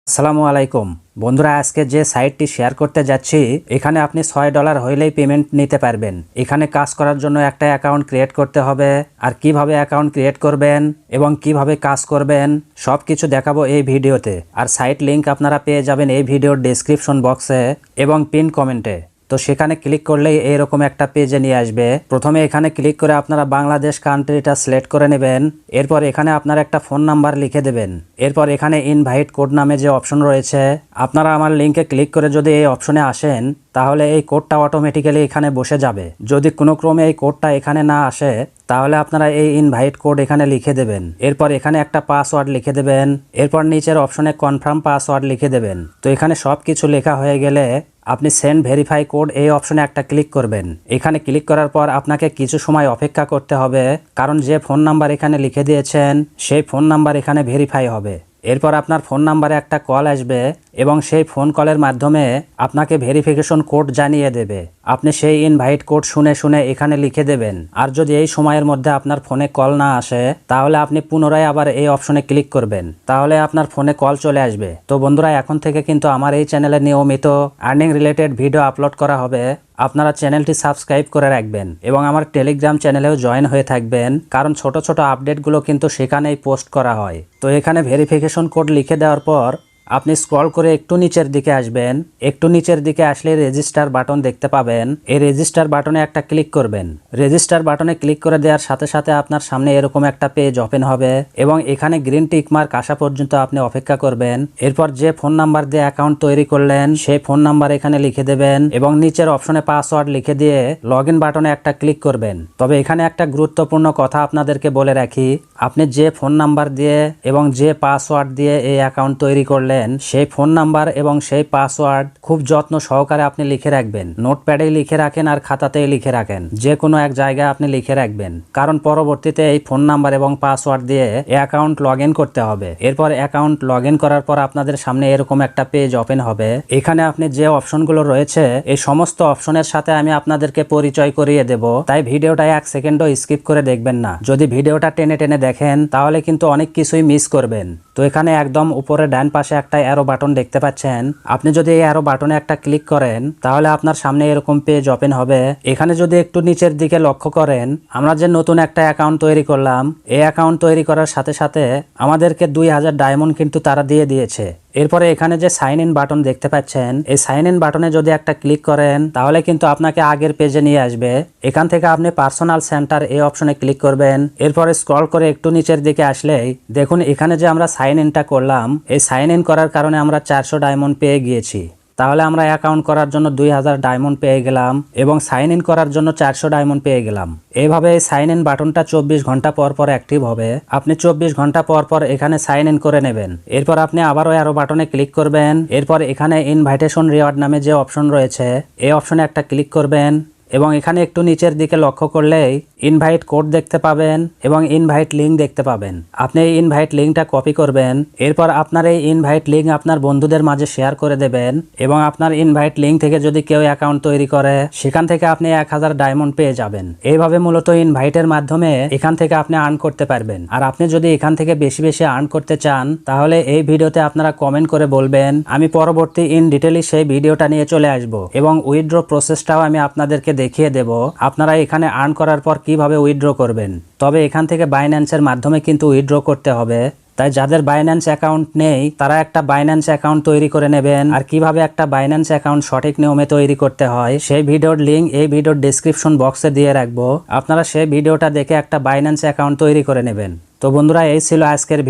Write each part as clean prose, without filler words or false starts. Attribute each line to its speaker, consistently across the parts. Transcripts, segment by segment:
Speaker 1: আসসালামু আলাইকুম বন্ধুরা, আজকে যে সাইটটি শেয়ার করতে যাচ্ছি এখানে আপনি $6 হইলেই পেমেন্ট নিতে পারবেন। এখানে কাজ করার জন্য একটা অ্যাকাউন্ট ক্রিয়েট করতে হবে, আর কিভাবে অ্যাকাউন্ট ক্রিয়েট করবেন এবং কিভাবে কাজ করবেন সব কিছু দেখাবো এই ভিডিওতে। আর সাইট লিংক আপনারা পেয়ে যাবেন এই ভিডিওর ডেসক্রিপশন বক্সে এবং পিন কমেন্টে। তো সেখানে ক্লিক করলেই এইরকম একটা পেজে নিয়ে আসবে। প্রথমে এখানে ক্লিক করে আপনারা বাংলাদেশ কান্ট্রিটা সিলেক্ট করে নেবেন। এরপর এখানে আপনার একটা ফোন নাম্বার লিখে দেবেন। এরপর এখানে ইনভাইট কোড নামে যে অপশন রয়েছে, আপনারা আমার লিঙ্কে ক্লিক করে যদি এই অপশনে আসেন তাহলে এই কোডটা অটোমেটিক্যালি এখানে বসে যাবে। যদি কোনো ক্রমে এই কোডটা এখানে না আসে তাহলে আপনারা এই ইনভাইট কোড এখানে লিখে দেবেন। এরপর এখানে একটা পাসওয়ার্ড লিখে দেবেন। এরপর নিচের অপশনে কনফার্ম পাসওয়ার্ড লিখে দেবেন। তো এখানে সব কিছু লেখা হয়ে গেলে আপনি সেন্ড ভেরিফাই কোড এই অপশনে একটা ক্লিক করবেন। এখানে ক্লিক করার পর আপনাকে কিছু সময় অপেক্ষা করতে হবে, কারণ যে ফোন নাম্বার এখানে লিখে দিয়েছেন সেই ফোন নাম্বার এখানে ভেরিফাই হবে। এরপর আপনার ফোন নাম্বারে একটা কল আসবে এবং সেই ফোন কলের মাধ্যমে আপনাকে ভেরিফিকেশন কোড জানিয়ে দেবে। আপনি সেই ইনভাইট কোড শুনে শুনে এখানে লিখে দেবেন। আর যদি এই সময়ের মধ্যে আপনার ফোনে কল না আসে তাহলে আপনি পুনরায় আবার এই অপশনে ক্লিক করবেন, তাহলে আপনার ফোনে কল চলে আসবে। তো বন্ধুরা, এখন থেকে কিন্তু আমার এই চ্যানেলে নিয়মিত আর্নিং রিলেটেড ভিডিও আপলোড করা হবে। আপনারা চ্যানেলটি সাবস্ক্রাইব করে রাখবেন এবং আমার টেলিগ্রাম চ্যানেলেও জয়েন হয়ে থাকবেন, কারণ ছোট ছোট আপডেটগুলো কিন্তু সেখানেই পোস্ট করা হয়। তো এখানে ভেরিফিকেশন কোড লিখে দেওয়ার পর আপনি স্ক্রল করে একটু নিচের দিকে আসবেন। একটু নিচের দিকে আসলে রেজিস্টার বাটন দেখতে পাবেন। এই রেজিস্টার বাটনে একটা ক্লিক করবেন। রেজিস্টার বাটনে ক্লিক করে দেওয়ার সাথে সাথে আপনার সামনে এরকম একটা পেজ ওপেন হবে এবং এখানে গ্রিন টিক মার্ক আসা পর্যন্ত আপনি অপেক্ষা করবেন। এরপর যে ফোন নাম্বার দিয়ে অ্যাকাউন্ট তৈরি করলেন সেই ফোন নাম্বার এখানে লিখে দেবেন এবং নিচের অপশনে পাসওয়ার্ড লিখে দিয়ে লগ ইন বাটনে একটা ক্লিক করবেন। তবে এখানে একটা গুরুত্বপূর্ণ কথা আপনাদেরকে বলে রাখি, আপনি যে ফোন নাম্বার দিয়ে এবং যে পাসওয়ার্ড দিয়ে এই অ্যাকাউন্ট তৈরি করলেন সেই ফোন নাম্বার এবং সেই পাসওয়ার্ড খুব যত্ন সহকারে আপনি লিখে রাখবেন। নোটপ্যাডে লিখে রাখেন আর খাতাতেই লিখে রাখেন, যে কোনো এক জায়গায় আপনি লিখে রাখবেন, কারণ পরবর্তীতে এই ফোন নাম্বার এবং পাসওয়ার্ড দিয়ে অ্যাকাউন্ট লগ ইন করতে হবে। এরপর অ্যাকাউন্ট লগ ইন করার পর আপনাদের সামনে এরকম একটা পেজ ওপেন হবে। এখানে আপনি যে অপশনগুলো রয়েছে এই সমস্ত অপশনের সাথে আমি আপনাদেরকে পরিচয় করিয়ে দেব, তাই ভিডিওটা 1 সেকেন্ডও স্কিপ করে দেখবেন না। যদি ভিডিওটা টেনে টেনে দেখেন তাহলে কিন্তু অনেক কিছুই মিস করবেন। তো এখানে একদম উপরে ডান পাশে একটা অ্যারো বাটন দেখতে পাচ্ছেন। আপনি যদি এই অ্যারো বাটনে একটা ক্লিক করেন তাহলে আপনার সামনে এরকম পেজ ওপেন হবে। এখানে যদি একটু নিচের দিকে লক্ষ্য করেন, আমরা যে নতুন একটা অ্যাকাউন্ট তৈরি করলাম এই অ্যাকাউন্ট তৈরি করার সাথে সাথে আমাদেরকে 2000 ডায়মন্ড কিন্তু তারা দিয়ে দিয়েছে। এরপরে এখানে যে সাইন ইন বাটন দেখতে পাচ্ছেন এই সাইন ইন বাটনে যদি একটা ক্লিক করেন তাহলে কিন্তু আপনাকে আগের পেজে নিয়ে আসবে। এখান থেকে আপনি পার্সোনাল সেন্টার এই অপশনে ক্লিক করবেন। এরপরে স্ক্রল করে একটু নিচের দিকে আসলেই দেখুন এখানে যে আমরা সাইন ইনটা করলাম এই সাইন ইন করার কারণে আমরা 400 ডায়মন্ড পেয়ে গিয়েছি। তাহলে আমরা অ্যাকাউন্ট করার জন্য 2000 ডায়মন্ড পেয়ে গেলাম এবং সাইন ইন করার জন্য 400 ডায়মন্ড পেয়ে গেলাম। এইভাবে এই সাইন ইন বাটনটা 24 ঘন্টা পর পর অ্যাক্টিভ হবে। আপনি 24 ঘন্টা পর পর এখানে সাইন ইন করে নেবেন। এরপর আপনি আবারও অ্যারো বাটনে ক্লিক করবেন। এরপর এখানে ইনভাইটেশন রিওয়ার্ড নামে যে অপশন রয়েছে এই অপশনে একটা ক্লিক করবেন এবং এখানে একটু নিচের দিকে লক্ষ্য করলেই ইনভাইট কোড দেখতে পাবেন এবং ইনভাইট লিঙ্ক দেখতে পাবেন। আপনি এই ইনভাইট লিঙ্কটা কপি করবেন। এরপর আপনার এই ইনভাইট লিঙ্ক আপনার বন্ধুদের মাঝে শেয়ার করে দেবেন এবং আপনার ইনভাইট লিঙ্ক থেকে যদি কেউ অ্যাকাউন্ট তৈরি করে সেখান থেকে আপনি 1000 ডায়মন্ড পেয়ে যাবেন। এইভাবে মূলত ইনভাইটের মাধ্যমে এখান থেকে আপনি আর্ন করতে পারবেন। আর আপনি যদি এখান থেকে বেশি বেশি আর্ন করতে চান তাহলে এই ভিডিওতে আপনারা কমেন্ট করে বলবেন, আমি পরবর্তী ইন ডিটেইলি সেই ভিডিওটা নিয়ে চলে আসব এবং উইথড্র প্রসেসটাও আমি আপনাদেরকে দেখিয়ে দেব আপনারা এখানে আর্ন করার পর কিভাবে উইথড্র করবেন। তবে এখান থেকে বাইন্যান্সের মাধ্যমে কিন্তু উইথড্র করতে হবে, তাই যাদের বাইন্যান্স অ্যাকাউন্ট নেই তারা একটা বাইন্যান্স অ্যাকাউন্ট তৈরি করে নেবেন। আর কিভাবে একটা বাইন্যান্স অ্যাকাউন্ট সঠিক নিয়মে তৈরি করতে হয় সেই ভিডিওর লিঙ্ক এই ভিডিওর ডেসক্রিপশন বক্সে দিয়ে রাখবো। আপনারা সেই ভিডিওটা দেখে একটা বাইন্যান্স অ্যাকাউন্ট তৈরি করে নেবেন। তো বন্ধুরা, এই ছিল আজকের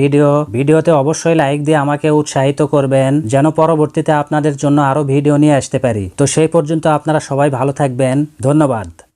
Speaker 1: ভিডিওতে অবশ্যই লাইক দিয়ে আমাকে উৎসাহিত করবেন যেন পরবর্তীতে আপনাদের জন্য আরো ভিডিও নিয়ে আসতে পারি। তো সেই পর্যন্ত আপনারা সবাই ভালো থাকবেন। ধন্যবাদ।